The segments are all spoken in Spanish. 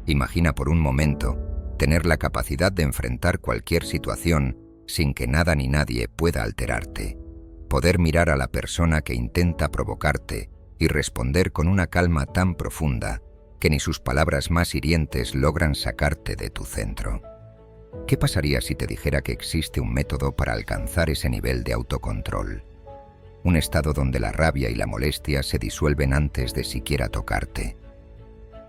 Imagina por un momento tener la capacidad de enfrentar cualquier situación sin que nada ni nadie pueda alterarte. Poder mirar a la persona que intenta provocarte y responder con una calma tan profunda que ni sus palabras más hirientes logran sacarte de tu centro. ¿Qué pasaría si te dijera que existe un método para alcanzar ese nivel de autocontrol? Un estado donde la rabia y la molestia se disuelven antes de siquiera tocarte.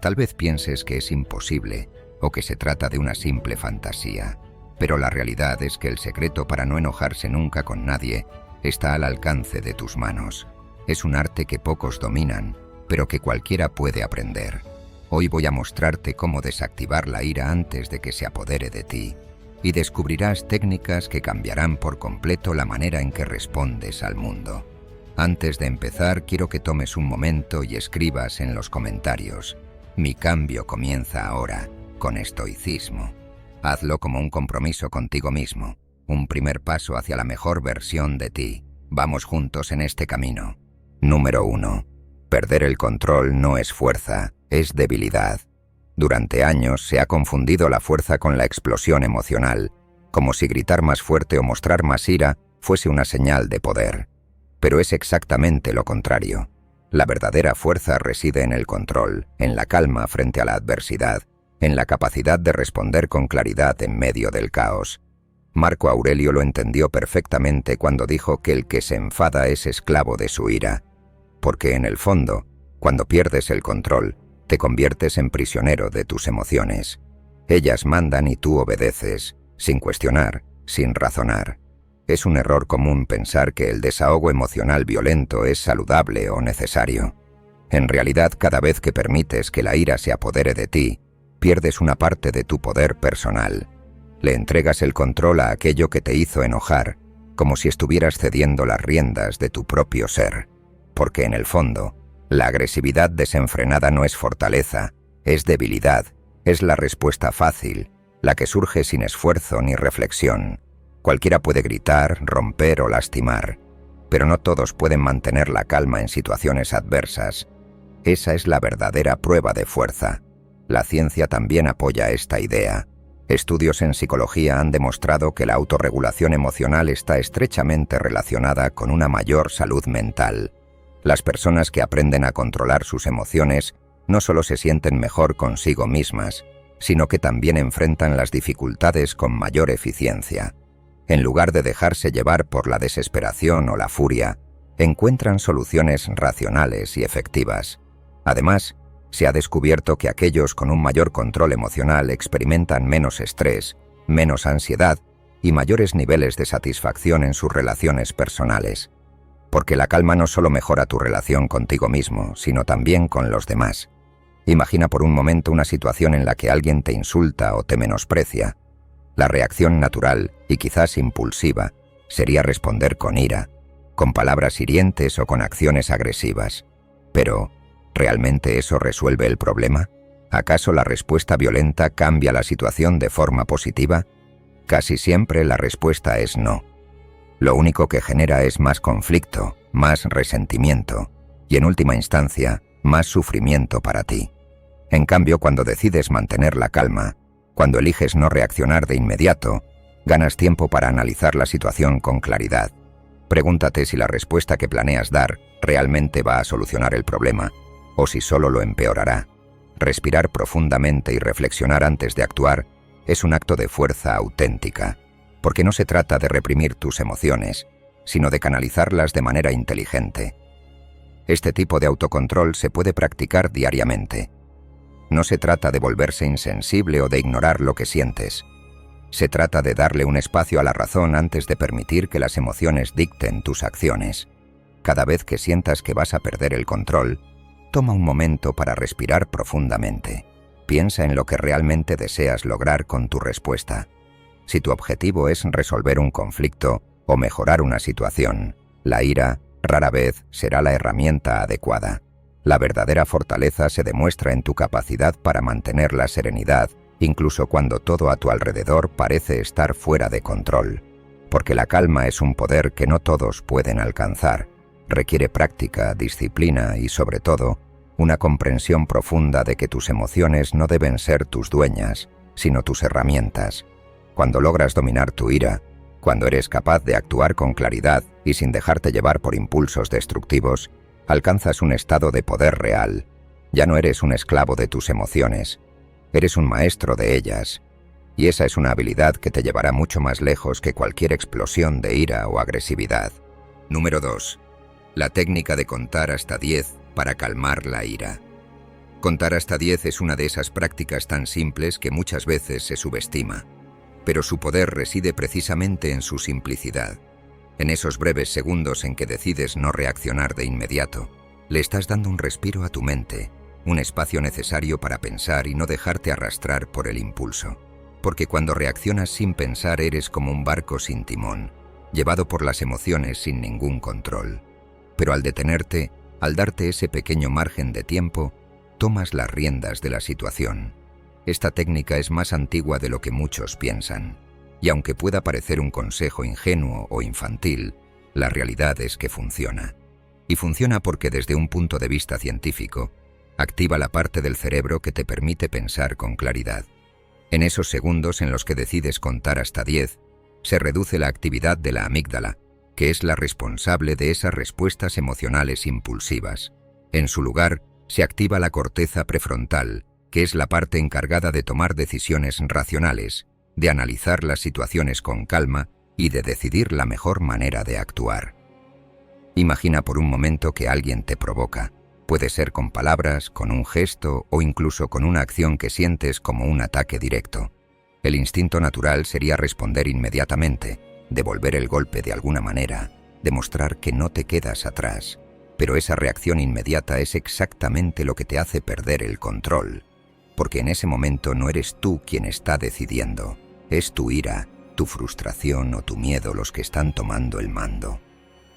Tal vez pienses que es imposible o que se trata de una simple fantasía, pero la realidad es que el secreto para no enojarse nunca con nadie está al alcance de tus manos. Es un arte que pocos dominan, pero que cualquiera puede aprender. Hoy voy a mostrarte cómo desactivar la ira antes de que se apodere de ti, y descubrirás técnicas que cambiarán por completo la manera en que respondes al mundo. Antes de empezar, quiero que tomes un momento y escribas en los comentarios: mi cambio comienza ahora, con estoicismo. Hazlo como un compromiso contigo mismo, un primer paso hacia la mejor versión de ti. Vamos juntos en este camino. Número 1. Perder el control no es fuerza, es debilidad. Durante años se ha confundido la fuerza con la explosión emocional, como si gritar más fuerte o mostrar más ira fuese una señal de poder. Pero es exactamente lo contrario. La verdadera fuerza reside en el control, en la calma frente a la adversidad, en la capacidad de responder con claridad en medio del caos. Marco Aurelio lo entendió perfectamente cuando dijo que el que se enfada es esclavo de su ira. Porque en el fondo, cuando pierdes el control, te conviertes en prisionero de tus emociones. Ellas mandan y tú obedeces, sin cuestionar, sin razonar. Es un error común pensar que el desahogo emocional violento es saludable o necesario. En realidad, cada vez que permites que la ira se apodere de ti, pierdes una parte de tu poder personal. Le entregas el control a aquello que te hizo enojar, como si estuvieras cediendo las riendas de tu propio ser. Porque en el fondo, la agresividad desenfrenada no es fortaleza, es debilidad, es la respuesta fácil, la que surge sin esfuerzo ni reflexión. Cualquiera puede gritar, romper o lastimar, pero no todos pueden mantener la calma en situaciones adversas. Esa es la verdadera prueba de fuerza. La ciencia también apoya esta idea. Estudios en psicología han demostrado que la autorregulación emocional está estrechamente relacionada con una mayor salud mental. Las personas que aprenden a controlar sus emociones no solo se sienten mejor consigo mismas, sino que también enfrentan las dificultades con mayor eficiencia. En lugar de dejarse llevar por la desesperación o la furia, encuentran soluciones racionales y efectivas. Además, se ha descubierto que aquellos con un mayor control emocional experimentan menos estrés, menos ansiedad y mayores niveles de satisfacción en sus relaciones personales. Porque la calma no solo mejora tu relación contigo mismo, sino también con los demás. Imagina por un momento una situación en la que alguien te insulta o te menosprecia. La reacción natural, y quizás impulsiva, sería responder con ira, con palabras hirientes o con acciones agresivas. Pero, ¿realmente eso resuelve el problema? ¿Acaso la respuesta violenta cambia la situación de forma positiva? Casi siempre la respuesta es no. Lo único que genera es más conflicto, más resentimiento y, en última instancia, más sufrimiento para ti. En cambio, cuando decides mantener la calma, cuando eliges no reaccionar de inmediato, ganas tiempo para analizar la situación con claridad. Pregúntate si la respuesta que planeas dar realmente va a solucionar el problema o si solo lo empeorará. Respirar profundamente y reflexionar antes de actuar es un acto de fuerza auténtica, porque no se trata de reprimir tus emociones, sino de canalizarlas de manera inteligente. Este tipo de autocontrol se puede practicar diariamente. No se trata de volverse insensible o de ignorar lo que sientes. Se trata de darle un espacio a la razón antes de permitir que las emociones dicten tus acciones. Cada vez que sientas que vas a perder el control, toma un momento para respirar profundamente. Piensa en lo que realmente deseas lograr con tu respuesta. Si tu objetivo es resolver un conflicto o mejorar una situación, la ira rara vez será la herramienta adecuada. La verdadera fortaleza se demuestra en tu capacidad para mantener la serenidad, incluso cuando todo a tu alrededor parece estar fuera de control. Porque la calma es un poder que no todos pueden alcanzar. Requiere práctica, disciplina y, sobre todo, una comprensión profunda de que tus emociones no deben ser tus dueñas, sino tus herramientas. Cuando logras dominar tu ira, cuando eres capaz de actuar con claridad y sin dejarte llevar por impulsos destructivos, alcanzas un estado de poder real. Ya no eres un esclavo de tus emociones, eres un maestro de ellas. Y esa es una habilidad que te llevará mucho más lejos que cualquier explosión de ira o agresividad. Número 2. La técnica de contar hasta 10 para calmar la ira. Contar hasta 10 es una de esas prácticas tan simples que muchas veces se subestima, pero su poder reside precisamente en su simplicidad. En esos breves segundos en que decides no reaccionar de inmediato, le estás dando un respiro a tu mente, un espacio necesario para pensar y no dejarte arrastrar por el impulso. Porque cuando reaccionas sin pensar eres como un barco sin timón, llevado por las emociones sin ningún control. Pero al detenerte, al darte ese pequeño margen de tiempo, tomas las riendas de la situación. Esta técnica es más antigua de lo que muchos piensan, y aunque pueda parecer un consejo ingenuo o infantil, la realidad es que funciona. Y funciona porque desde un punto de vista científico, activa la parte del cerebro que te permite pensar con claridad. En esos segundos en los que decides contar hasta 10, se reduce la actividad de la amígdala, que es la responsable de esas respuestas emocionales impulsivas. En su lugar, se activa la corteza prefrontal, que es la parte encargada de tomar decisiones racionales, de analizar las situaciones con calma y de decidir la mejor manera de actuar. Imagina por un momento que alguien te provoca. Puede ser con palabras, con un gesto o incluso con una acción que sientes como un ataque directo. El instinto natural sería responder inmediatamente, devolver el golpe de alguna manera, demostrar que no te quedas atrás. Pero esa reacción inmediata es exactamente lo que te hace perder el control. Porque en ese momento no eres tú quien está decidiendo, es tu ira, tu frustración o tu miedo los que están tomando el mando.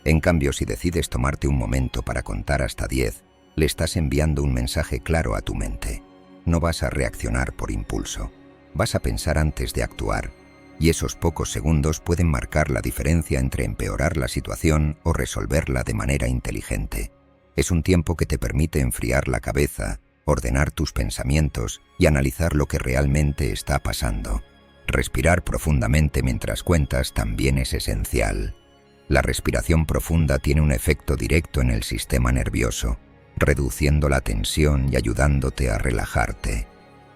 En cambio, si decides tomarte un momento para contar hasta 10, le estás enviando un mensaje claro a tu mente. No vas a reaccionar por impulso, vas a pensar antes de actuar, y esos pocos segundos pueden marcar la diferencia entre empeorar la situación o resolverla de manera inteligente. Es un tiempo que te permite enfriar la cabeza, ordenar tus pensamientos y analizar lo que realmente está pasando. Respirar profundamente mientras cuentas también es esencial. La respiración profunda tiene un efecto directo en el sistema nervioso, reduciendo la tensión y ayudándote a relajarte.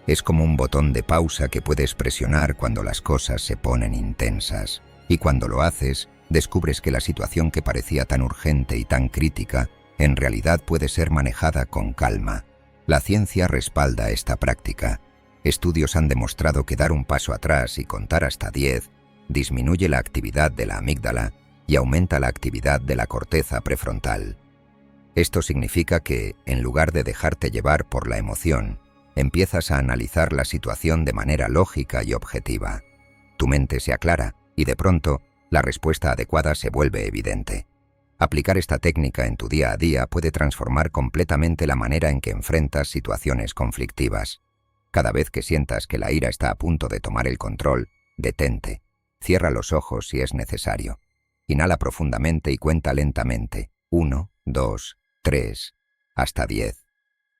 Es como un botón de pausa que puedes presionar cuando las cosas se ponen intensas. Y cuando lo haces, descubres que la situación que parecía tan urgente y tan crítica, en realidad puede ser manejada con calma. La ciencia respalda esta práctica. Estudios han demostrado que dar un paso atrás y contar hasta 10 disminuye la actividad de la amígdala y aumenta la actividad de la corteza prefrontal. Esto significa que, en lugar de dejarte llevar por la emoción, empiezas a analizar la situación de manera lógica y objetiva. Tu mente se aclara y de pronto la respuesta adecuada se vuelve evidente. Aplicar esta técnica en tu día a día puede transformar completamente la manera en que enfrentas situaciones conflictivas. Cada vez que sientas que la ira está a punto de tomar el control, detente. Cierra los ojos si es necesario. Inhala profundamente y cuenta lentamente. 1, 2, 3, hasta 10.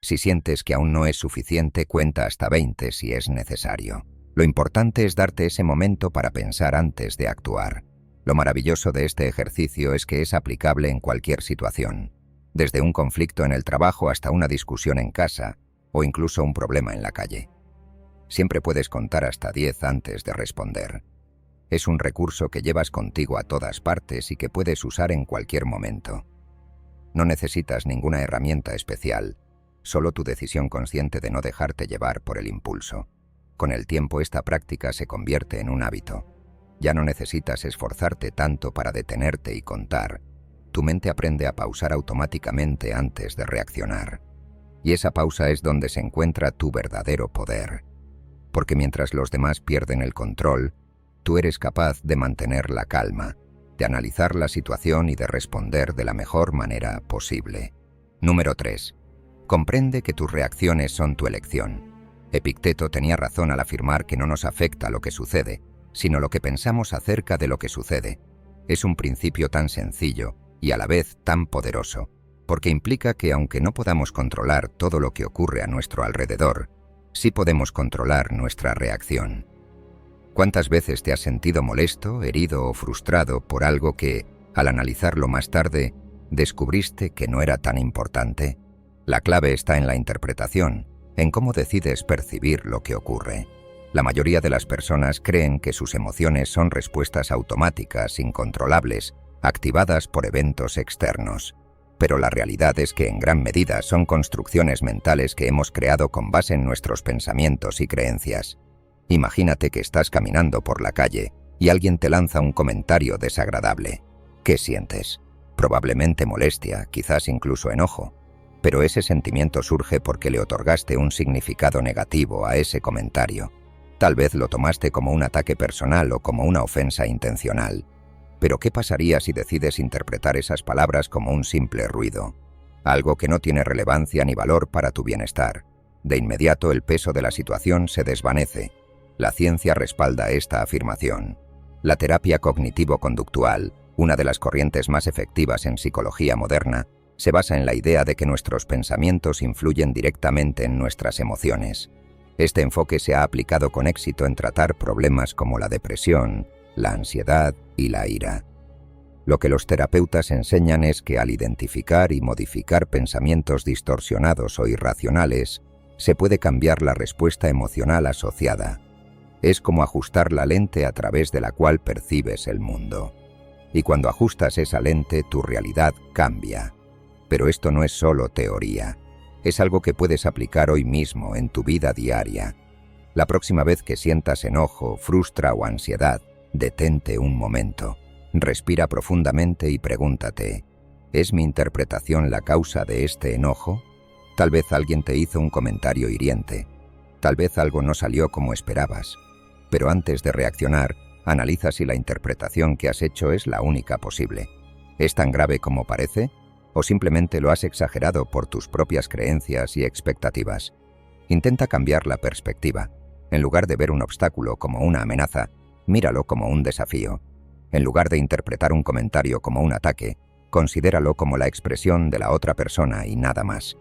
Si sientes que aún no es suficiente, cuenta hasta 20 si es necesario. Lo importante es darte ese momento para pensar antes de actuar. Lo maravilloso de este ejercicio es que es aplicable en cualquier situación, desde un conflicto en el trabajo hasta una discusión en casa o incluso un problema en la calle. Siempre puedes contar hasta 10 antes de responder. Es un recurso que llevas contigo a todas partes y que puedes usar en cualquier momento. No necesitas ninguna herramienta especial, solo tu decisión consciente de no dejarte llevar por el impulso. Con el tiempo esta práctica se convierte en un hábito. Ya no necesitas esforzarte tanto para detenerte y contar. Tu mente aprende a pausar automáticamente antes de reaccionar. Y esa pausa es donde se encuentra tu verdadero poder. Porque mientras los demás pierden el control, tú eres capaz de mantener la calma, de analizar la situación y de responder de la mejor manera posible. Número 3. Comprende que tus reacciones son tu elección. Epicteto tenía razón al afirmar que no nos afecta lo que sucede, sino lo que pensamos acerca de lo que sucede. Es un principio tan sencillo y a la vez tan poderoso, porque implica que aunque no podamos controlar todo lo que ocurre a nuestro alrededor, sí podemos controlar nuestra reacción. ¿Cuántas veces te has sentido molesto, herido o frustrado por algo que, al analizarlo más tarde, descubriste que no era tan importante? La clave está en la interpretación, en cómo decides percibir lo que ocurre. La mayoría de las personas creen que sus emociones son respuestas automáticas, incontrolables, activadas por eventos externos. Pero la realidad es que en gran medida son construcciones mentales que hemos creado con base en nuestros pensamientos y creencias. Imagínate que estás caminando por la calle y alguien te lanza un comentario desagradable. ¿Qué sientes? Probablemente molestia, quizás incluso enojo. Pero ese sentimiento surge porque le otorgaste un significado negativo a ese comentario. Tal vez lo tomaste como un ataque personal o como una ofensa intencional. Pero ¿qué pasaría si decides interpretar esas palabras como un simple ruido? Algo que no tiene relevancia ni valor para tu bienestar. De inmediato el peso de la situación se desvanece. La ciencia respalda esta afirmación. La terapia cognitivo-conductual, una de las corrientes más efectivas en psicología moderna, se basa en la idea de que nuestros pensamientos influyen directamente en nuestras emociones. Este enfoque se ha aplicado con éxito en tratar problemas como la depresión, la ansiedad y la ira. Lo que los terapeutas enseñan es que al identificar y modificar pensamientos distorsionados o irracionales, se puede cambiar la respuesta emocional asociada. Es como ajustar la lente a través de la cual percibes el mundo. Y cuando ajustas esa lente, tu realidad cambia. Pero esto no es solo teoría. Es algo que puedes aplicar hoy mismo en tu vida diaria. La próxima vez que sientas enojo, frustra o ansiedad, detente un momento. Respira profundamente y pregúntate, ¿es mi interpretación la causa de este enojo? Tal vez alguien te hizo un comentario hiriente. Tal vez algo no salió como esperabas. Pero antes de reaccionar, analiza si la interpretación que has hecho es la única posible. ¿Es tan grave como parece? ¿O simplemente lo has exagerado por tus propias creencias y expectativas? Intenta cambiar la perspectiva. En lugar de ver un obstáculo como una amenaza, míralo como un desafío. En lugar de interpretar un comentario como un ataque, considéralo como la expresión de la otra persona y nada más.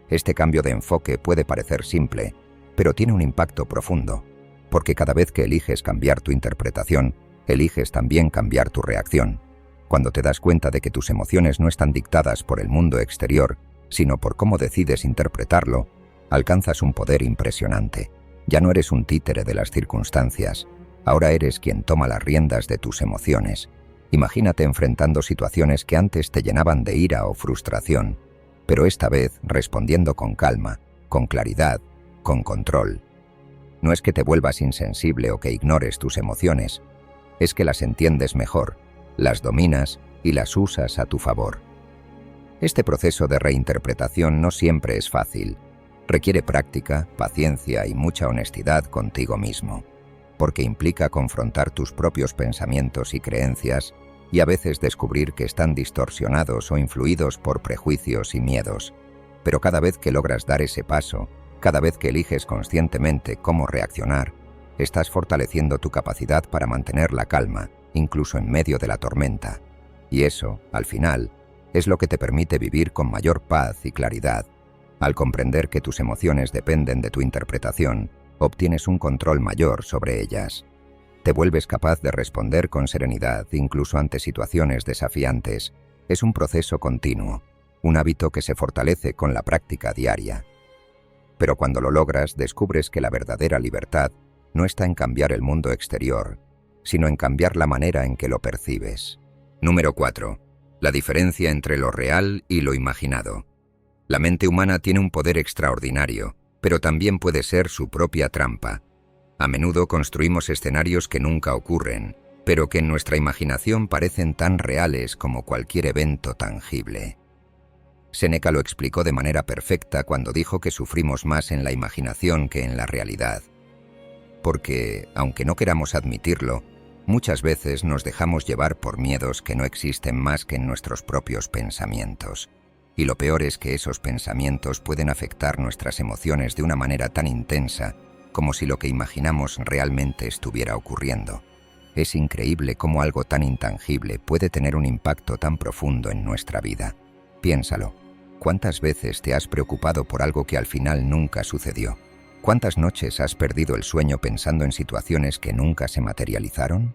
Este cambio de enfoque puede parecer simple, pero tiene un impacto profundo, porque cada vez que eliges cambiar tu interpretación, eliges también cambiar tu reacción. Cuando te das cuenta de que tus emociones no están dictadas por el mundo exterior, sino por cómo decides interpretarlo, alcanzas un poder impresionante. Ya no eres un títere de las circunstancias, ahora eres quien toma las riendas de tus emociones. Imagínate enfrentando situaciones que antes te llenaban de ira o frustración, pero esta vez respondiendo con calma, con claridad, con control. No es que te vuelvas insensible o que ignores tus emociones, es que las entiendes mejor, las dominas y las usas a tu favor. Este proceso de reinterpretación no siempre es fácil. Requiere práctica, paciencia y mucha honestidad contigo mismo, porque implica confrontar tus propios pensamientos y creencias y a veces descubrir que están distorsionados o influidos por prejuicios y miedos. Pero cada vez que logras dar ese paso, cada vez que eliges conscientemente cómo reaccionar, estás fortaleciendo tu capacidad para mantener la calma, incluso en medio de la tormenta. Y eso, al final, es lo que te permite vivir con mayor paz y claridad. Al comprender que tus emociones dependen de tu interpretación, obtienes un control mayor sobre ellas. Te vuelves capaz de responder con serenidad, incluso ante situaciones desafiantes. Es un proceso continuo, un hábito que se fortalece con la práctica diaria. Pero cuando lo logras, descubres que la verdadera libertad no está en cambiar el mundo exterior, sino en cambiar la manera en que lo percibes. Número 4. La diferencia entre lo real y lo imaginado. La mente humana tiene un poder extraordinario, pero también puede ser su propia trampa. A menudo construimos escenarios que nunca ocurren, pero que en nuestra imaginación parecen tan reales como cualquier evento tangible. Séneca lo explicó de manera perfecta cuando dijo que sufrimos más en la imaginación que en la realidad. Porque, aunque no queramos admitirlo, muchas veces nos dejamos llevar por miedos que no existen más que en nuestros propios pensamientos. Y lo peor es que esos pensamientos pueden afectar nuestras emociones de una manera tan intensa como si lo que imaginamos realmente estuviera ocurriendo. Es increíble cómo algo tan intangible puede tener un impacto tan profundo en nuestra vida. Piénsalo. ¿Cuántas veces te has preocupado por algo que al final nunca sucedió? ¿Cuántas noches has perdido el sueño pensando en situaciones que nunca se materializaron?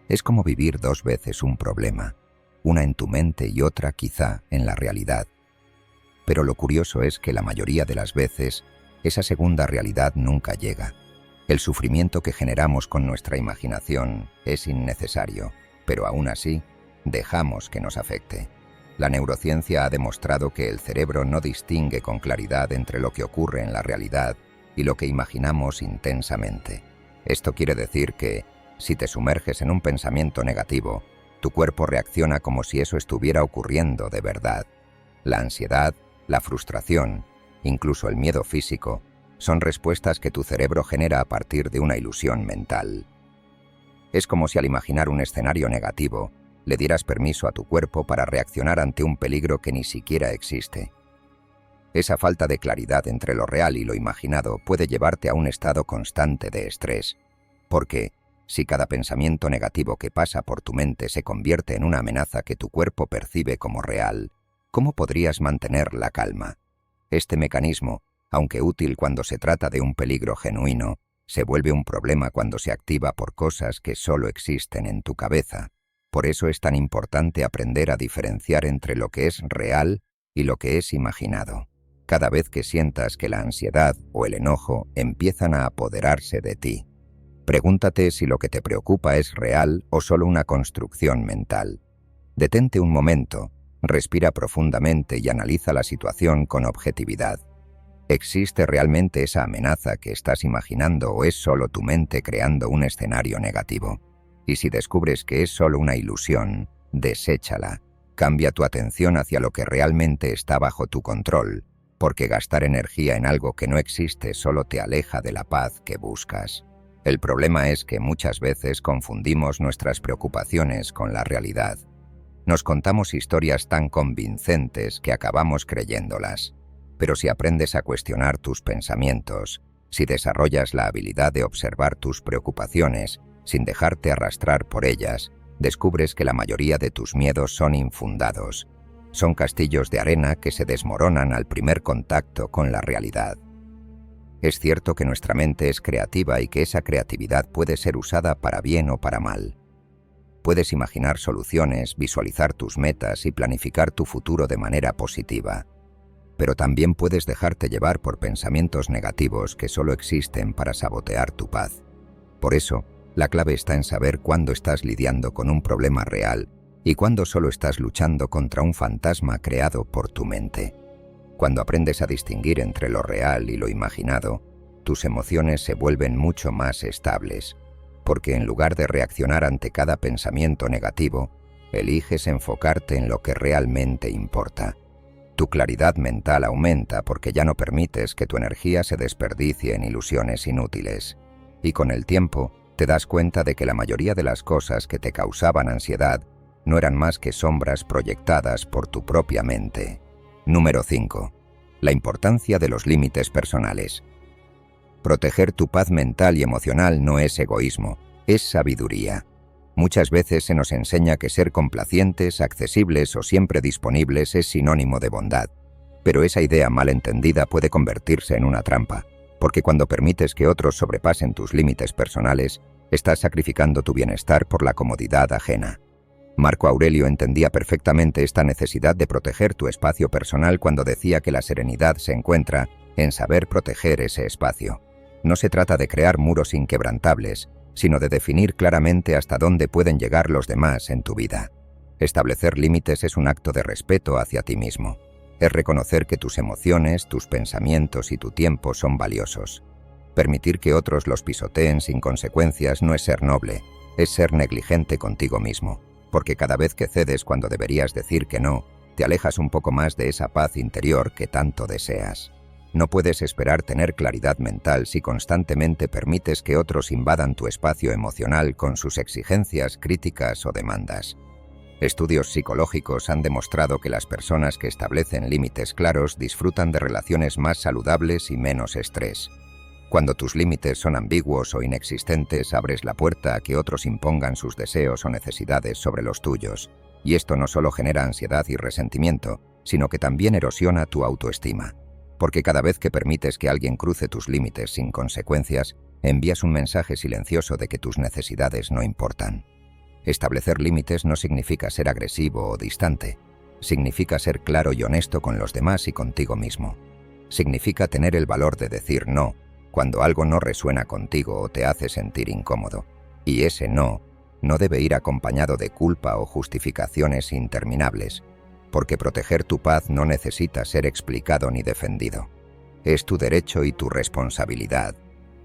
Es como vivir dos veces un problema, una en tu mente y otra quizá en la realidad. Pero lo curioso es que la mayoría de las veces, esa segunda realidad nunca llega. El sufrimiento que generamos con nuestra imaginación es innecesario, pero aún así, dejamos que nos afecte. La neurociencia ha demostrado que el cerebro no distingue con claridad entre lo que ocurre en la realidad y lo que imaginamos intensamente. Esto quiere decir que, si te sumerges en un pensamiento negativo, tu cuerpo reacciona como si eso estuviera ocurriendo de verdad. La ansiedad, la frustración, incluso el miedo físico, son respuestas que tu cerebro genera a partir de una ilusión mental. Es como si al imaginar un escenario negativo, le dieras permiso a tu cuerpo para reaccionar ante un peligro que ni siquiera existe. Esa falta de claridad entre lo real y lo imaginado puede llevarte a un estado constante de estrés, porque, si cada pensamiento negativo que pasa por tu mente se convierte en una amenaza que tu cuerpo percibe como real, ¿cómo podrías mantener la calma? Este mecanismo, aunque útil cuando se trata de un peligro genuino, se vuelve un problema cuando se activa por cosas que solo existen en tu cabeza. Por eso es tan importante aprender a diferenciar entre lo que es real y lo que es imaginado. Cada vez que sientas que la ansiedad o el enojo empiezan a apoderarse de ti, pregúntate si lo que te preocupa es real o solo una construcción mental. Detente un momento, respira profundamente y analiza la situación con objetividad. ¿Existe realmente esa amenaza que estás imaginando o es solo tu mente creando un escenario negativo? Y si descubres que es solo una ilusión, deséchala. Cambia tu atención hacia lo que realmente está bajo tu control, porque gastar energía en algo que no existe solo te aleja de la paz que buscas. El problema es que muchas veces confundimos nuestras preocupaciones con la realidad. Nos contamos historias tan convincentes que acabamos creyéndolas. Pero si aprendes a cuestionar tus pensamientos, si desarrollas la habilidad de observar tus preocupaciones sin dejarte arrastrar por ellas, descubres que la mayoría de tus miedos son infundados. Son castillos de arena que se desmoronan al primer contacto con la realidad. Es cierto que nuestra mente es creativa y que esa creatividad puede ser usada para bien o para mal. Puedes imaginar soluciones, visualizar tus metas y planificar tu futuro de manera positiva. Pero también puedes dejarte llevar por pensamientos negativos que solo existen para sabotear tu paz. Por eso, la clave está en saber cuándo estás lidiando con un problema real y cuándo solo estás luchando contra un fantasma creado por tu mente. Cuando aprendes a distinguir entre lo real y lo imaginado, tus emociones se vuelven mucho más estables, porque en lugar de reaccionar ante cada pensamiento negativo, eliges enfocarte en lo que realmente importa. Tu claridad mental aumenta porque ya no permites que tu energía se desperdicie en ilusiones inútiles. Y con el tiempo, te das cuenta de que la mayoría de las cosas que te causaban ansiedad no eran más que sombras proyectadas por tu propia mente. Número 5. La importancia de los límites personales. Proteger tu paz mental y emocional no es egoísmo, es sabiduría. Muchas veces se nos enseña que ser complacientes, accesibles o siempre disponibles es sinónimo de bondad. Pero esa idea mal entendida puede convertirse en una trampa, porque cuando permites que otros sobrepasen tus límites personales, estás sacrificando tu bienestar por la comodidad ajena. Marco Aurelio entendía perfectamente esta necesidad de proteger tu espacio personal cuando decía que la serenidad se encuentra en saber proteger ese espacio. No se trata de crear muros inquebrantables, sino de definir claramente hasta dónde pueden llegar los demás en tu vida. Establecer límites es un acto de respeto hacia ti mismo. Es reconocer que tus emociones, tus pensamientos y tu tiempo son valiosos. Permitir que otros los pisoteen sin consecuencias no es ser noble, es ser negligente contigo mismo, porque cada vez que cedes cuando deberías decir que no, te alejas un poco más de esa paz interior que tanto deseas. No puedes esperar tener claridad mental si constantemente permites que otros invadan tu espacio emocional con sus exigencias, críticas o demandas. Estudios psicológicos han demostrado que las personas que establecen límites claros disfrutan de relaciones más saludables y menos estrés. Cuando tus límites son ambiguos o inexistentes, abres la puerta a que otros impongan sus deseos o necesidades sobre los tuyos. Y esto no solo genera ansiedad y resentimiento, sino que también erosiona tu autoestima, porque cada vez que permites que alguien cruce tus límites sin consecuencias, envías un mensaje silencioso de que tus necesidades no importan. Establecer límites no significa ser agresivo o distante, significa ser claro y honesto con los demás y contigo mismo. Significa tener el valor de decir no cuando algo no resuena contigo o te hace sentir incómodo. Y ese no debe ir acompañado de culpa o justificaciones interminables, porque proteger tu paz no necesita ser explicado ni defendido. Es tu derecho y tu responsabilidad.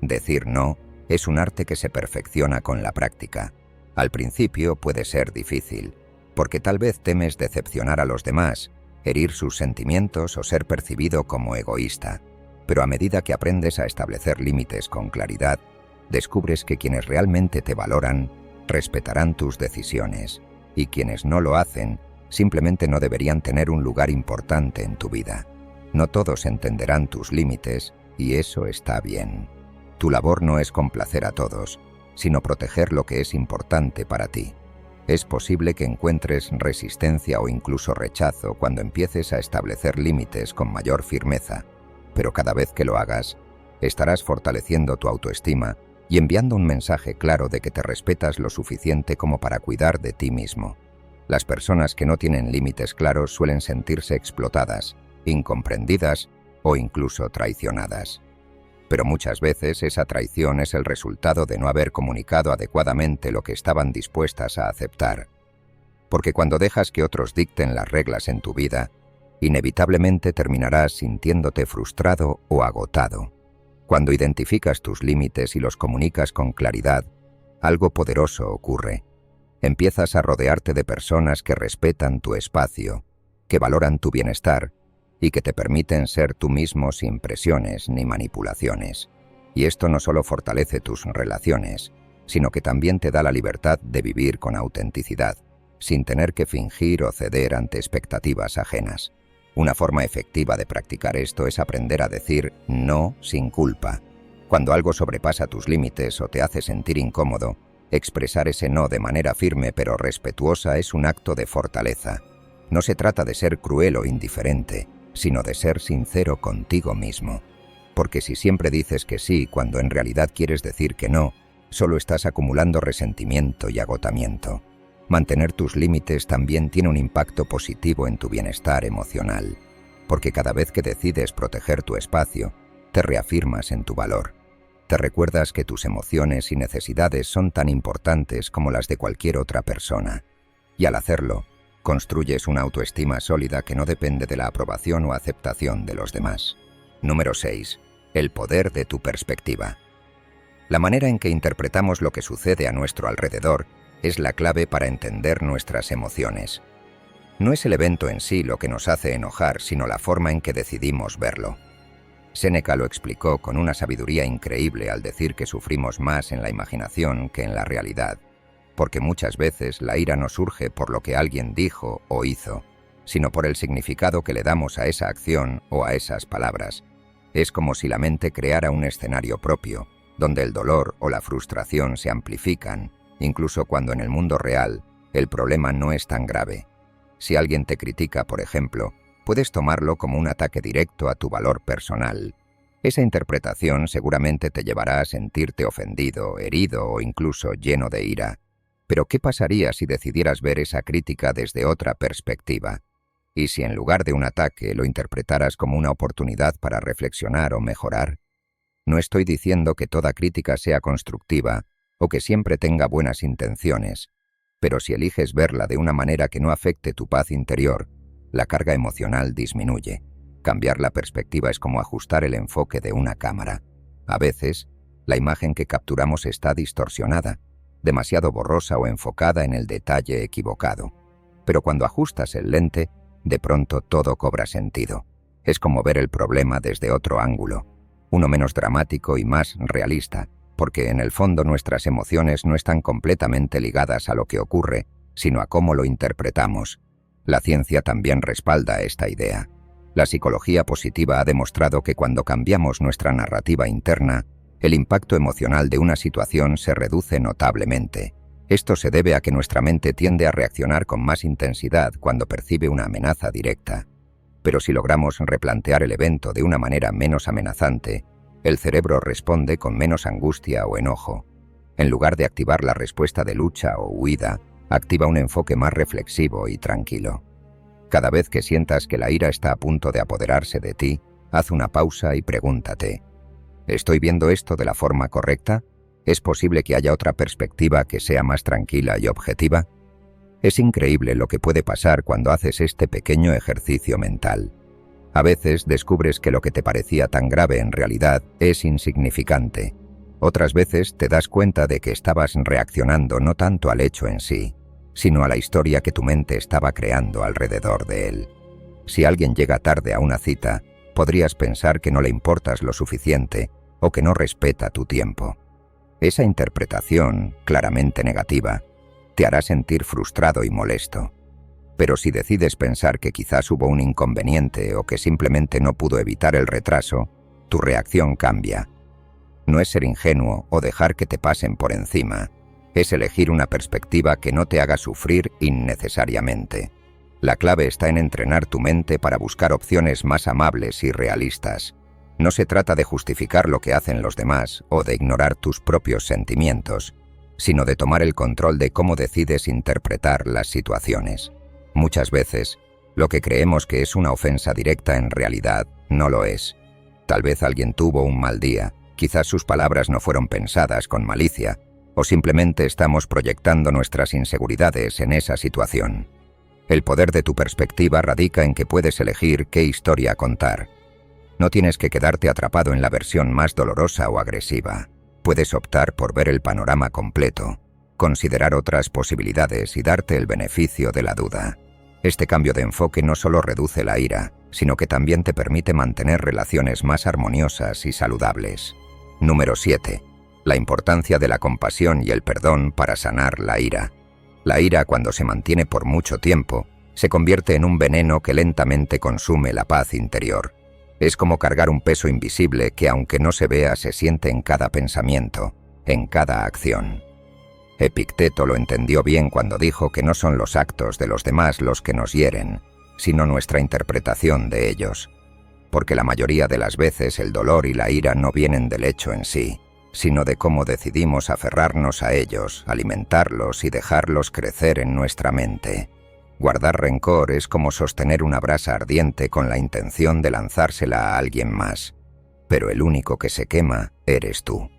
Decir no es un arte que se perfecciona con la práctica. Al principio puede ser difícil, porque tal vez temes decepcionar a los demás, herir sus sentimientos o ser percibido como egoísta. Pero a medida que aprendes a establecer límites con claridad, descubres que quienes realmente te valoran respetarán tus decisiones, y quienes no lo hacen simplemente no deberían tener un lugar importante en tu vida. No todos entenderán tus límites, y eso está bien. Tu labor no es complacer a todos, sino proteger lo que es importante para ti. Es posible que encuentres resistencia o incluso rechazo cuando empieces a establecer límites con mayor firmeza, pero cada vez que lo hagas, estarás fortaleciendo tu autoestima y enviando un mensaje claro de que te respetas lo suficiente como para cuidar de ti mismo. Las personas que no tienen límites claros suelen sentirse explotadas, incomprendidas o incluso traicionadas. Pero muchas veces esa traición es el resultado de no haber comunicado adecuadamente lo que estaban dispuestas a aceptar. Porque cuando dejas que otros dicten las reglas en tu vida, inevitablemente terminarás sintiéndote frustrado o agotado. Cuando identificas tus límites y los comunicas con claridad, algo poderoso ocurre. Empiezas a rodearte de personas que respetan tu espacio, que valoran tu bienestar y que te permiten ser tú mismo sin presiones ni manipulaciones. Y esto no solo fortalece tus relaciones, sino que también te da la libertad de vivir con autenticidad, sin tener que fingir o ceder ante expectativas ajenas. Una forma efectiva de practicar esto es aprender a decir no sin culpa. Cuando algo sobrepasa tus límites o te hace sentir incómodo, expresar ese no de manera firme pero respetuosa es un acto de fortaleza. No se trata de ser cruel o indiferente, sino de ser sincero contigo mismo. Porque si siempre dices que sí cuando en realidad quieres decir que no, solo estás acumulando resentimiento y agotamiento. Mantener tus límites también tiene un impacto positivo en tu bienestar emocional, porque cada vez que decides proteger tu espacio, te reafirmas en tu valor. Te recuerdas que tus emociones y necesidades son tan importantes como las de cualquier otra persona, y al hacerlo, construyes una autoestima sólida que no depende de la aprobación o aceptación de los demás. Número 6. El poder de tu perspectiva. La manera en que interpretamos lo que sucede a nuestro alrededor es la clave para entender nuestras emociones. No es el evento en sí lo que nos hace enojar, sino la forma en que decidimos verlo. Séneca lo explicó con una sabiduría increíble al decir que sufrimos más en la imaginación que en la realidad, porque muchas veces la ira no surge por lo que alguien dijo o hizo, sino por el significado que le damos a esa acción o a esas palabras. Es como si la mente creara un escenario propio, donde el dolor o la frustración se amplifican, incluso cuando en el mundo real el problema no es tan grave. Si alguien te critica, por ejemplo, puedes tomarlo como un ataque directo a tu valor personal. Esa interpretación seguramente te llevará a sentirte ofendido, herido o incluso lleno de ira. Pero ¿qué pasaría si decidieras ver esa crítica desde otra perspectiva? ¿Y si en lugar de un ataque lo interpretaras como una oportunidad para reflexionar o mejorar? No estoy diciendo que toda crítica sea constructiva o que siempre tenga buenas intenciones, pero si eliges verla de una manera que no afecte tu paz interior, la carga emocional disminuye. Cambiar la perspectiva es como ajustar el enfoque de una cámara. A veces, la imagen que capturamos está distorsionada, demasiado borrosa o enfocada en el detalle equivocado. Pero cuando ajustas el lente, de pronto todo cobra sentido. Es como ver el problema desde otro ángulo, uno menos dramático y más realista, porque en el fondo nuestras emociones no están completamente ligadas a lo que ocurre, sino a cómo lo interpretamos. La ciencia también respalda esta idea. La psicología positiva ha demostrado que cuando cambiamos nuestra narrativa interna, el impacto emocional de una situación se reduce notablemente. Esto se debe a que nuestra mente tiende a reaccionar con más intensidad cuando percibe una amenaza directa. Pero si logramos replantear el evento de una manera menos amenazante, el cerebro responde con menos angustia o enojo. En lugar de activar la respuesta de lucha o huida, activa un enfoque más reflexivo y tranquilo. Cada vez que sientas que la ira está a punto de apoderarse de ti, haz una pausa y pregúntate: ¿estoy viendo esto de la forma correcta? ¿Es posible que haya otra perspectiva que sea más tranquila y objetiva? Es increíble lo que puede pasar cuando haces este pequeño ejercicio mental. A veces descubres que lo que te parecía tan grave en realidad es insignificante. Otras veces te das cuenta de que estabas reaccionando no tanto al hecho en sí, sino a la historia que tu mente estaba creando alrededor de él. Si alguien llega tarde a una cita, podrías pensar que no le importas lo suficiente o que no respeta tu tiempo. Esa interpretación, claramente negativa, te hará sentir frustrado y molesto. Pero si decides pensar que quizás hubo un inconveniente o que simplemente no pudo evitar el retraso, tu reacción cambia. No es ser ingenuo o dejar que te pasen por encima, es elegir una perspectiva que no te haga sufrir innecesariamente. La clave está en entrenar tu mente para buscar opciones más amables y realistas. No se trata de justificar lo que hacen los demás o de ignorar tus propios sentimientos, sino de tomar el control de cómo decides interpretar las situaciones. Muchas veces, lo que creemos que es una ofensa directa en realidad no lo es. Tal vez alguien tuvo un mal día, quizás sus palabras no fueron pensadas con malicia, o simplemente estamos proyectando nuestras inseguridades en esa situación. El poder de tu perspectiva radica en que puedes elegir qué historia contar. No tienes que quedarte atrapado en la versión más dolorosa o agresiva. Puedes optar por ver el panorama completo, considerar otras posibilidades y darte el beneficio de la duda. Este cambio de enfoque no solo reduce la ira, sino que también te permite mantener relaciones más armoniosas y saludables. Número 7. La importancia de la compasión y el perdón para sanar la ira. La ira, cuando se mantiene por mucho tiempo, se convierte en un veneno que lentamente consume la paz interior. Es como cargar un peso invisible que, aunque no se vea, se siente en cada pensamiento, en cada acción. Epicteto lo entendió bien cuando dijo que no son los actos de los demás los que nos hieren, sino nuestra interpretación de ellos. Porque la mayoría de las veces el dolor y la ira no vienen del hecho en sí, sino de cómo decidimos aferrarnos a ellos, alimentarlos y dejarlos crecer en nuestra mente. Guardar rencor es como sostener una brasa ardiente con la intención de lanzársela a alguien más, pero el único que se quema eres tú.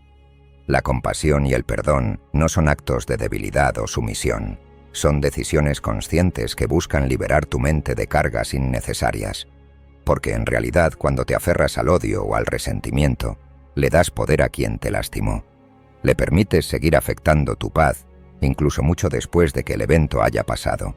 La compasión y el perdón no son actos de debilidad o sumisión, son decisiones conscientes que buscan liberar tu mente de cargas innecesarias, porque en realidad cuando te aferras al odio o al resentimiento, le das poder a quien te lastimó. Le permites seguir afectando tu paz, incluso mucho después de que el evento haya pasado.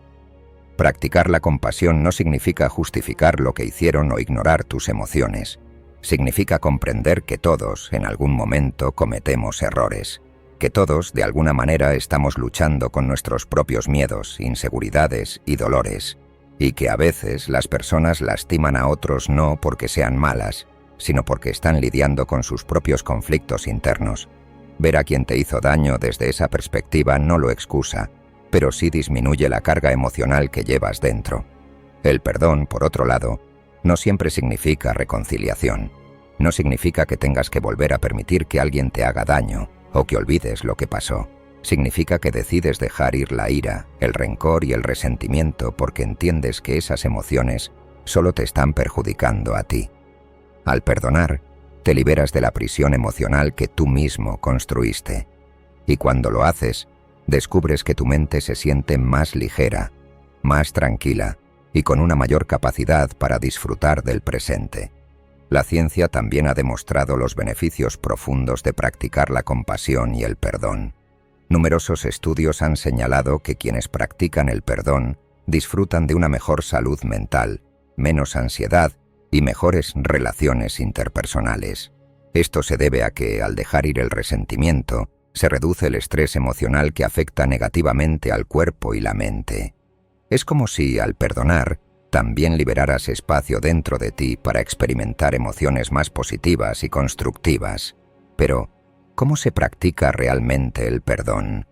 Practicar la compasión no significa justificar lo que hicieron o ignorar tus emociones. Significa comprender que todos, en algún momento, cometemos errores. Que todos, de alguna manera, estamos luchando con nuestros propios miedos, inseguridades y dolores. Y que a veces las personas lastiman a otros no porque sean malas, sino porque están lidiando con sus propios conflictos internos. Ver a quien te hizo daño desde esa perspectiva no lo excusa, pero sí disminuye la carga emocional que llevas dentro. El perdón, por otro lado, no siempre significa reconciliación. No significa que tengas que volver a permitir que alguien te haga daño o que olvides lo que pasó. Significa que decides dejar ir la ira, el rencor y el resentimiento porque entiendes que esas emociones solo te están perjudicando a ti. Al perdonar, te liberas de la prisión emocional que tú mismo construiste. Y cuando lo haces, descubres que tu mente se siente más ligera, más tranquila y con una mayor capacidad para disfrutar del presente. La ciencia también ha demostrado los beneficios profundos de practicar la compasión y el perdón. Numerosos estudios han señalado que quienes practican el perdón disfrutan de una mejor salud mental, menos ansiedad y mejores relaciones interpersonales. Esto se debe a que, al dejar ir el resentimiento, se reduce el estrés emocional que afecta negativamente al cuerpo y la mente. Es como si, al perdonar, también liberaras espacio dentro de ti para experimentar emociones más positivas y constructivas. Pero, ¿cómo se practica realmente el perdón?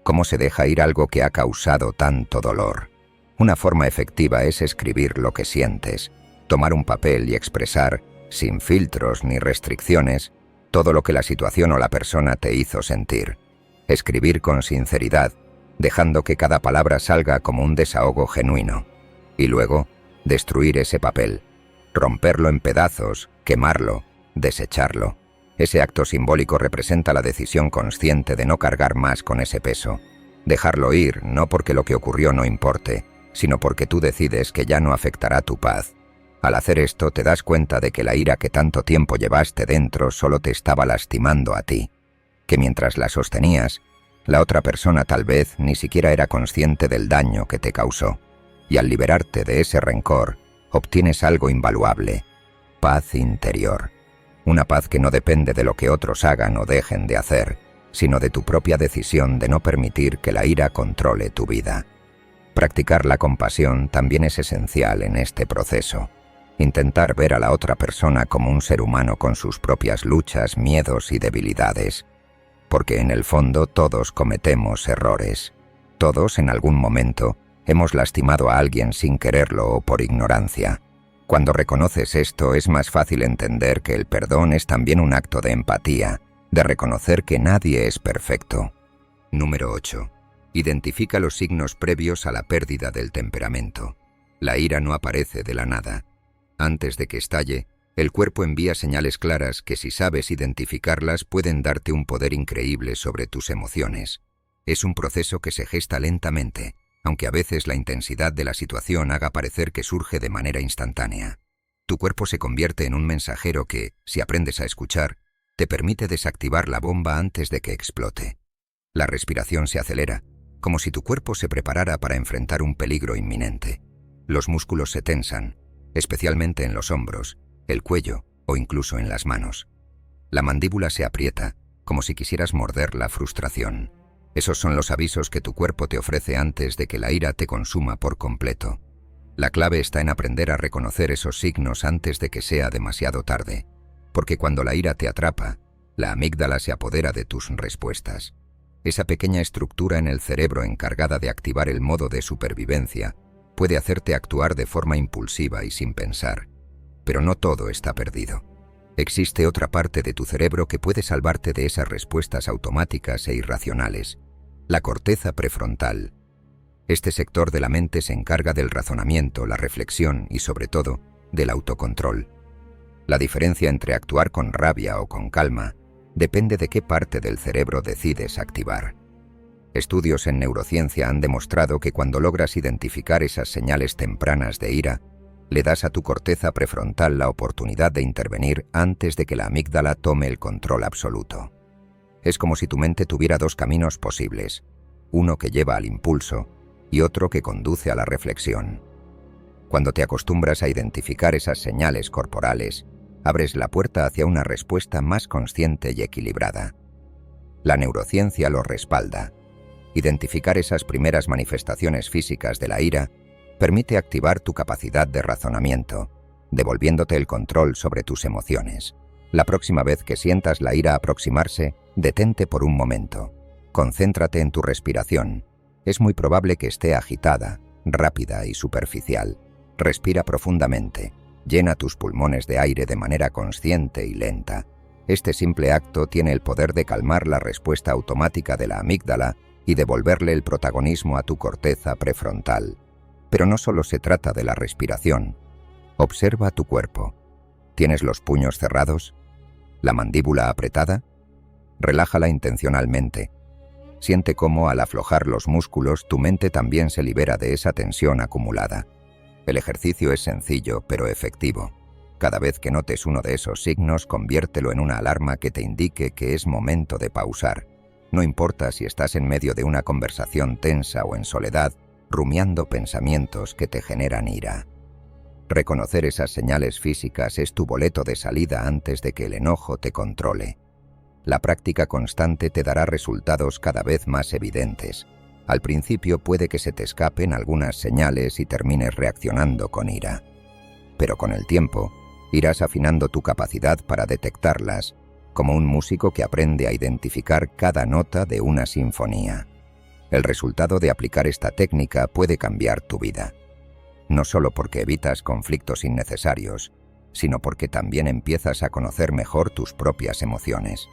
¿Cómo se deja ir algo que ha causado tanto dolor? Una forma efectiva es escribir lo que sientes. tomar un papel y expresar, sin filtros ni restricciones, todo lo que la situación o la persona te hizo sentir. Escribir con sinceridad, dejando que cada palabra salga como un desahogo genuino. Y luego, destruir ese papel, romperlo en pedazos, quemarlo, desecharlo. Ese acto simbólico representa la decisión consciente de no cargar más con ese peso. Dejarlo ir, no porque lo que ocurrió no importe, sino porque tú decides que ya no afectará tu paz. Al hacer esto te das cuenta de que la ira que tanto tiempo llevaste dentro solo te estaba lastimando a ti, que mientras la sostenías, la otra persona tal vez ni siquiera era consciente del daño que te causó. Y al liberarte de ese rencor, obtienes algo invaluable: paz interior. Una paz que no depende de lo que otros hagan o dejen de hacer, sino de tu propia decisión de no permitir que la ira controle tu vida. Practicar la compasión también es esencial en este proceso. Intentar ver a la otra persona como un ser humano con sus propias luchas, miedos y debilidades. Porque en el fondo todos cometemos errores. Todos, en algún momento, hemos lastimado a alguien sin quererlo o por ignorancia. Cuando reconoces esto, es más fácil entender que el perdón es también un acto de empatía, de reconocer que nadie es perfecto. Número 8. Identifica los signos previos a la pérdida del temperamento. La ira no aparece de la nada. Antes de que estalle, el cuerpo envía señales claras que, si sabes identificarlas, pueden darte un poder increíble sobre tus emociones. Es un proceso que se gesta lentamente, aunque a veces la intensidad de la situación haga parecer que surge de manera instantánea. Tu cuerpo se convierte en un mensajero que, si aprendes a escuchar, te permite desactivar la bomba antes de que explote. La respiración se acelera, como si tu cuerpo se preparara para enfrentar un peligro inminente. Los músculos se tensan, especialmente en los hombros, el cuello o incluso en las manos. La mandíbula se aprieta, como si quisieras morder la frustración. Esos son los avisos que tu cuerpo te ofrece antes de que la ira te consuma por completo. La clave está en aprender a reconocer esos signos antes de que sea demasiado tarde, porque cuando la ira te atrapa, la amígdala se apodera de tus respuestas. Esa pequeña estructura en el cerebro encargada de activar el modo de supervivencia puede hacerte actuar de forma impulsiva y sin pensar. Pero no todo está perdido. Existe otra parte de tu cerebro que puede salvarte de esas respuestas automáticas e irracionales: la corteza prefrontal. Este sector de la mente se encarga del razonamiento, la reflexión y, sobre todo, del autocontrol. La diferencia entre actuar con rabia o con calma depende de qué parte del cerebro decides activar. Estudios en neurociencia han demostrado que cuando logras identificar esas señales tempranas de ira, le das a tu corteza prefrontal la oportunidad de intervenir antes de que la amígdala tome el control absoluto. Es como si tu mente tuviera dos caminos posibles, uno que lleva al impulso y otro que conduce a la reflexión. Cuando te acostumbras a identificar esas señales corporales, abres la puerta hacia una respuesta más consciente y equilibrada. La neurociencia lo respalda. Identificar esas primeras manifestaciones físicas de la ira permite activar tu capacidad de razonamiento, devolviéndote el control sobre tus emociones. La próxima vez que sientas la ira aproximarse, detente por un momento. Concéntrate en tu respiración. Es muy probable que esté agitada, rápida y superficial. Respira profundamente. Llena tus pulmones de aire de manera consciente y lenta. Este simple acto tiene el poder de calmar la respuesta automática de la amígdala y devolverle el protagonismo a tu corteza prefrontal. Pero no solo se trata de la respiración. Observa tu cuerpo. ¿Tienes los puños cerrados? ¿La mandíbula apretada? Relájala intencionalmente. Siente cómo, al aflojar los músculos, tu mente también se libera de esa tensión acumulada. El ejercicio es sencillo, pero efectivo. Cada vez que notes uno de esos signos, conviértelo en una alarma que te indique que es momento de pausar. No importa si estás en medio de una conversación tensa o en soledad, rumiando pensamientos que te generan ira. Reconocer esas señales físicas es tu boleto de salida antes de que el enojo te controle. La práctica constante te dará resultados cada vez más evidentes. Al principio puede que se te escapen algunas señales y termines reaccionando con ira. Pero con el tiempo, irás afinando tu capacidad para detectarlas, como un músico que aprende a identificar cada nota de una sinfonía. El resultado de aplicar esta técnica puede cambiar tu vida. no solo porque evitas conflictos innecesarios, sino porque también empiezas a conocer mejor tus propias emociones.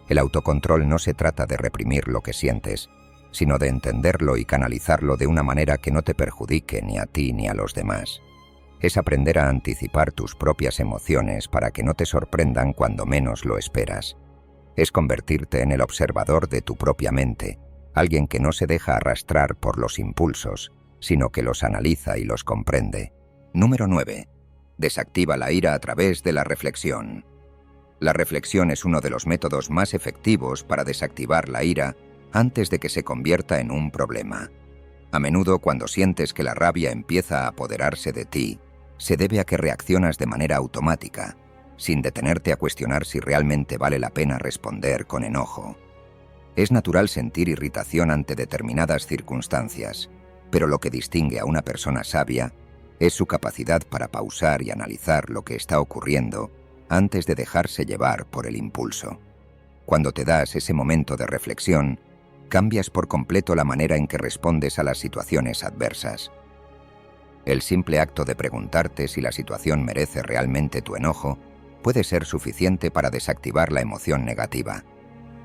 El autocontrol no se trata de reprimir lo que sientes, sino de entenderlo y canalizarlo de una manera que no te perjudique ni a ti ni a los demás. Es aprender a anticipar tus propias emociones para que no te sorprendan cuando menos lo esperas. Es convertirte en el observador de tu propia mente, alguien que no se deja arrastrar por los impulsos, sino que los analiza y los comprende. Número 9. Desactiva la ira a través de la reflexión. La reflexión es uno de los métodos más efectivos para desactivar la ira antes de que se convierta en un problema. A menudo, cuando sientes que la rabia empieza a apoderarse de ti, se debe a que reaccionas de manera automática, sin detenerte a cuestionar si realmente vale la pena responder con enojo. Es natural sentir irritación ante determinadas circunstancias, pero lo que distingue a una persona sabia es su capacidad para pausar y analizar lo que está ocurriendo antes de dejarse llevar por el impulso. Cuando te das ese momento de reflexión, cambias por completo la manera en que respondes a las situaciones adversas. El simple acto de preguntarte si la situación merece realmente tu enojo puede ser suficiente para desactivar la emoción negativa.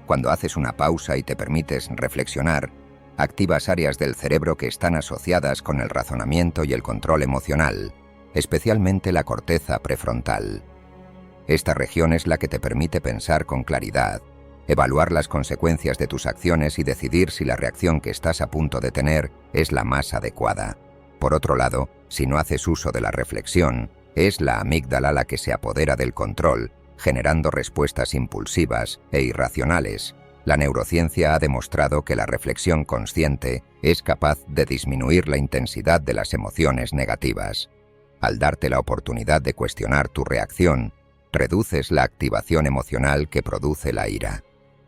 Cuando haces una pausa y te permites reflexionar, activas áreas del cerebro que están asociadas con el razonamiento y el control emocional, especialmente la corteza prefrontal. Esta región es la que te permite pensar con claridad, evaluar las consecuencias de tus acciones y decidir si la reacción que estás a punto de tener es la más adecuada. Por otro lado, si no haces uso de la reflexión, es la amígdala la que se apodera del control, generando respuestas impulsivas e irracionales. La neurociencia ha demostrado que la reflexión consciente es capaz de disminuir la intensidad de las emociones negativas. Al darte la oportunidad de cuestionar tu reacción, reduces la activación emocional que produce la ira.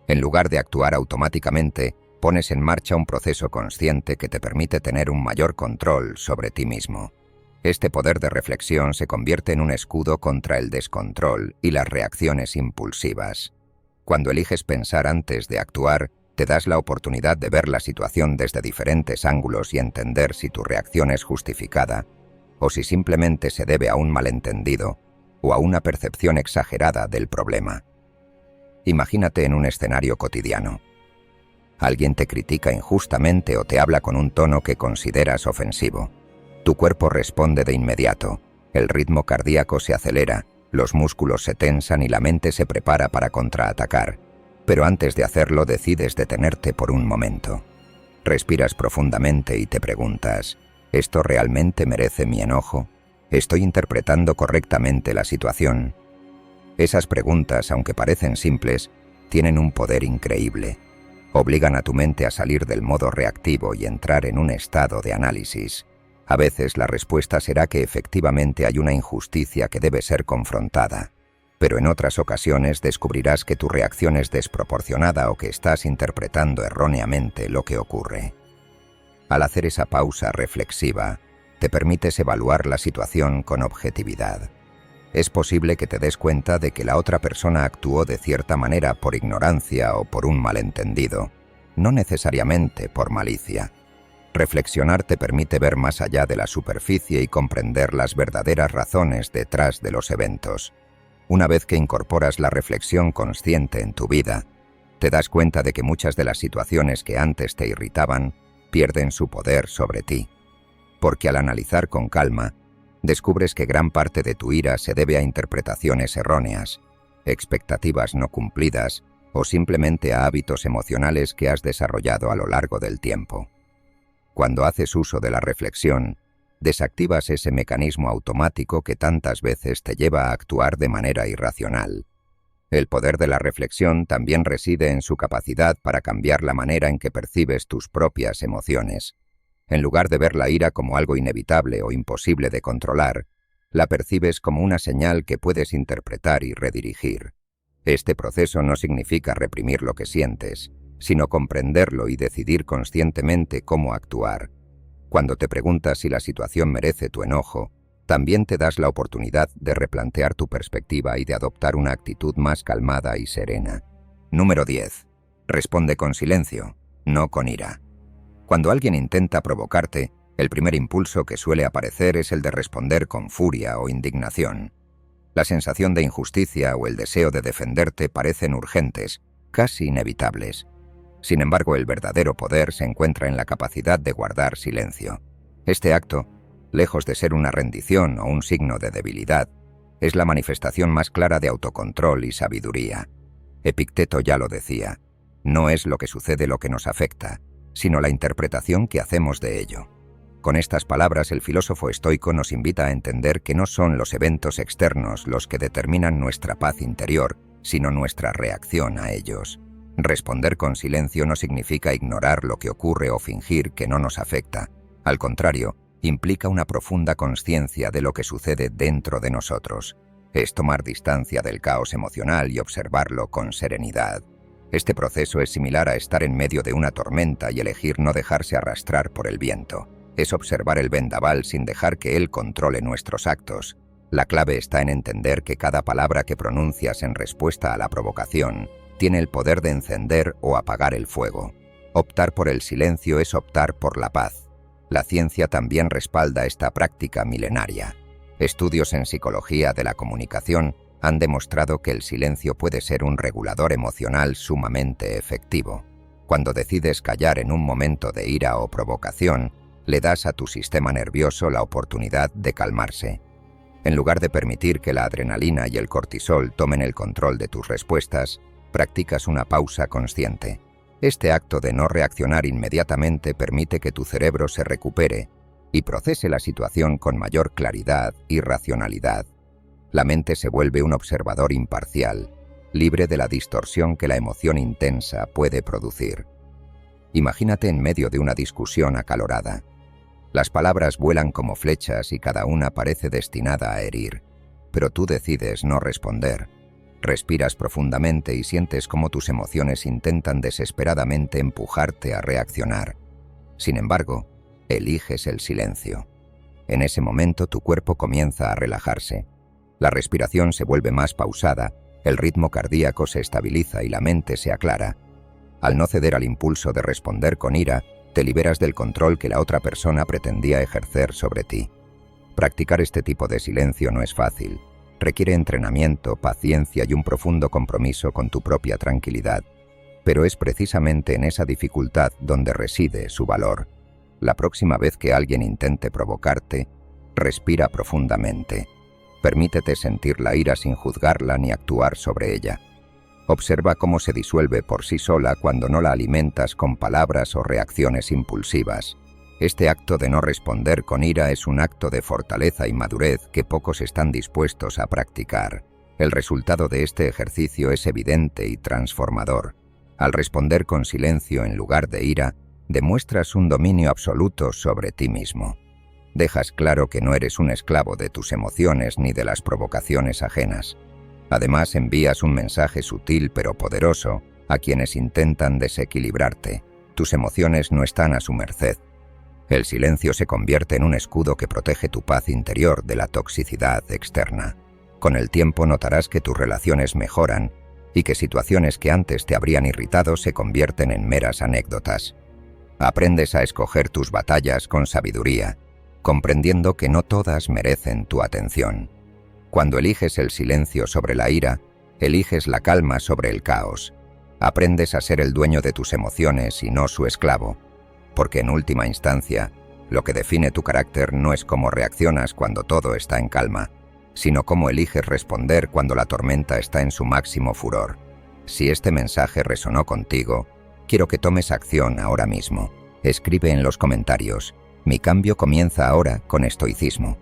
En lugar de actuar automáticamente, pones en marcha un proceso consciente que te permite tener un mayor control sobre ti mismo. Este poder de reflexión se convierte en un escudo contra el descontrol y las reacciones impulsivas. Cuando eliges pensar antes de actuar, te das la oportunidad de ver la situación desde diferentes ángulos y entender si tu reacción es justificada o si simplemente se debe a un malentendido o a una percepción exagerada del problema. Imagínate en un escenario cotidiano. Alguien te critica injustamente o te habla con un tono que consideras ofensivo. Tu cuerpo responde de inmediato, el ritmo cardíaco se acelera, los músculos se tensan y la mente se prepara para contraatacar. Pero antes de hacerlo decides detenerte por un momento. Respiras profundamente y te preguntas, ¿esto realmente merece mi enojo? ¿Estoy interpretando correctamente la situación? Esas preguntas, aunque parecen simples, tienen un poder increíble. Obligan a tu mente a salir del modo reactivo y entrar en un estado de análisis. A veces la respuesta será que efectivamente hay una injusticia que debe ser confrontada, pero en otras ocasiones descubrirás que tu reacción es desproporcionada o que estás interpretando erróneamente lo que ocurre. Al hacer esa pausa reflexiva, te permites evaluar la situación con objetividad. Es posible que te des cuenta de que la otra persona actuó de cierta manera por ignorancia o por un malentendido, no necesariamente por malicia. Reflexionar te permite ver más allá de la superficie y comprender las verdaderas razones detrás de los eventos. Una vez que incorporas la reflexión consciente en tu vida, te das cuenta de que muchas de las situaciones que antes te irritaban pierden su poder sobre ti. Porque al analizar con calma, descubres que gran parte de tu ira se debe a interpretaciones erróneas, expectativas no cumplidas o simplemente a hábitos emocionales que has desarrollado a lo largo del tiempo. Cuando haces uso de la reflexión, desactivas ese mecanismo automático que tantas veces te lleva a actuar de manera irracional. El poder de la reflexión también reside en su capacidad para cambiar la manera en que percibes tus propias emociones. En lugar de ver la ira como algo inevitable o imposible de controlar, la percibes como una señal que puedes interpretar y redirigir. Este proceso no significa reprimir lo que sientes, sino comprenderlo y decidir conscientemente cómo actuar. Cuando te preguntas si la situación merece tu enojo, también te das la oportunidad de replantear tu perspectiva y de adoptar una actitud más calmada y serena. Número 10. Responde con silencio, no con ira. Cuando alguien intenta provocarte, El primer impulso que suele aparecer es el de responder con furia o indignación. La sensación de injusticia o el deseo de defenderte parecen urgentes, casi inevitables. Sin embargo, el verdadero poder se encuentra en la capacidad de guardar silencio. Este acto, lejos de ser una rendición o un signo de debilidad, es la manifestación más clara de autocontrol y sabiduría. Epicteto ya lo decía: no es lo que sucede lo que nos afecta, sino la interpretación que hacemos de ello. Con estas palabras, el filósofo estoico nos invita a entender que no son los eventos externos los que determinan nuestra paz interior, sino nuestra reacción a ellos. Responder con silencio no significa ignorar lo que ocurre o fingir que no nos afecta. Al contrario, implica una profunda consciencia de lo que sucede dentro de nosotros. Es tomar distancia del caos emocional y observarlo con serenidad. Este proceso es similar a estar en medio de una tormenta y elegir no dejarse arrastrar por el viento. Es observar el vendaval sin dejar que él controle nuestros actos. La clave está en entender que cada palabra que pronuncias en respuesta a la provocación tiene el poder de encender o apagar el fuego. Optar por el silencio es optar por la paz. La ciencia también respalda esta práctica milenaria. Estudios en psicología de la comunicación han demostrado que el silencio puede ser un regulador emocional sumamente efectivo. Cuando decides callar en un momento de ira o provocación, le das a tu sistema nervioso la oportunidad de calmarse. En lugar de permitir que la adrenalina y el cortisol tomen el control de tus respuestas, practicas una pausa consciente. Este acto de no reaccionar inmediatamente permite que tu cerebro se recupere y procese la situación con mayor claridad y racionalidad. La mente se vuelve un observador imparcial, libre de la distorsión que la emoción intensa puede producir. Imagínate en medio de una discusión acalorada. Las palabras vuelan como flechas y cada una parece destinada a herir, pero tú decides no responder. Respiras profundamente y sientes cómo tus emociones intentan desesperadamente empujarte a reaccionar. Sin embargo, eliges el silencio. En ese momento tu cuerpo comienza a relajarse. La respiración se vuelve más pausada, el ritmo cardíaco se estabiliza y la mente se aclara. Al no ceder al impulso de responder con ira, te liberas del control que la otra persona pretendía ejercer sobre ti. Practicar este tipo de silencio no es fácil. Requiere entrenamiento, paciencia y un profundo compromiso con tu propia tranquilidad. Pero es precisamente en esa dificultad donde reside su valor. La próxima vez que alguien intente provocarte, respira profundamente. Permítete sentir la ira sin juzgarla ni actuar sobre ella. Observa cómo se disuelve por sí sola cuando no la alimentas con palabras o reacciones impulsivas. Este acto de no responder con ira es un acto de fortaleza y madurez que pocos están dispuestos a practicar. El resultado de este ejercicio es evidente y transformador. Al responder con silencio en lugar de ira, demuestras un dominio absoluto sobre ti mismo. Dejas claro que no eres un esclavo de tus emociones ni de las provocaciones ajenas. Además, envías un mensaje sutil pero poderoso a quienes intentan desequilibrarte. Tus emociones no están a su merced. El silencio se convierte en un escudo que protege tu paz interior de la toxicidad externa. Con el tiempo notarás que tus relaciones mejoran y que situaciones que antes te habrían irritado se convierten en meras anécdotas. Aprendes a escoger tus batallas con sabiduría, comprendiendo que no todas merecen tu atención. Cuando eliges el silencio sobre la ira, eliges la calma sobre el caos. Aprendes a ser el dueño de tus emociones y no su esclavo. Porque en última instancia, lo que define tu carácter no es cómo reaccionas cuando todo está en calma, sino cómo eliges responder cuando la tormenta está en su máximo furor. Si este mensaje resonó contigo, quiero que tomes acción ahora mismo. Escribe en los comentarios: mi cambio comienza ahora con estoicismo.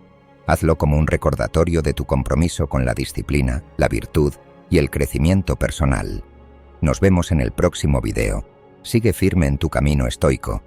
Hazlo como un recordatorio de tu compromiso con la disciplina, la virtud y el crecimiento personal. Nos vemos en el próximo video. Sigue firme en tu camino estoico.